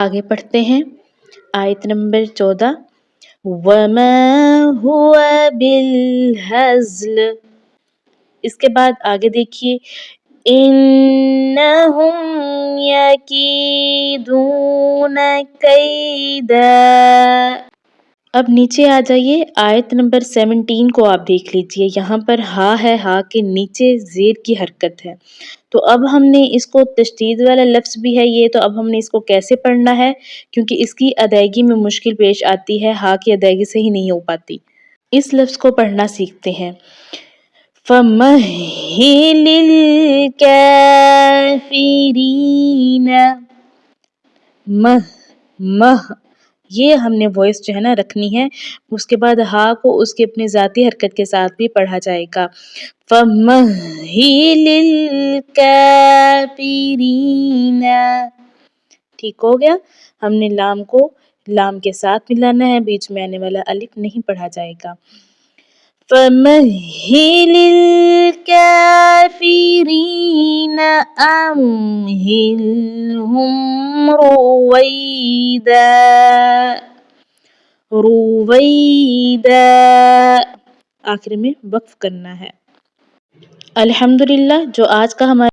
آگے پڑھتے ہیں آیت نمبر 14 وَمَا هُوَ بِالْهَزْلِ. اس کے بعد آگے دیکھیے إِنَّهُمْ يَكِيدُونَ كَيْدًا. اب نیچے آ جائیے آیت نمبر 17 کو آپ دیکھ لیجئے. یہاں پر ہا ہے، ہا کے نیچے زیر کی حرکت ہے. تو اب ہم نے اس کو تشدید والا لفظ بھی ہے یہ، تو اب ہم نے اس کو کیسے پڑھنا ہے، کیونکہ اس کی ادائیگی میں مشکل پیش آتی ہے، ہا کی ادائیگی صحیح نہیں ہو پاتی. اس لفظ کو پڑھنا سیکھتے ہیں. فَمَهِّلِ الْكَافِرِينَ. مہ یہ ہم نے وائس جو ہے نا رکھنی ہے. اس کے بعد ہا کو اس کے اپنے ذاتی حرکت کے ساتھ بھی پڑھا جائے گا. فَمَهِّلِ الْكَافِرِينَ. ٹھیک ہو گیا. ہم نے لام کو لام کے ساتھ ملانا ہے، بیچ میں آنے والا الف نہیں پڑھا جائے گا. فَمَهِّلِ الْكَافِرِينَ أَمْهِلْهُمْ رویدا. آخر میں وقف کرنا ہے. الحمدللہ جو آج کا ہمارا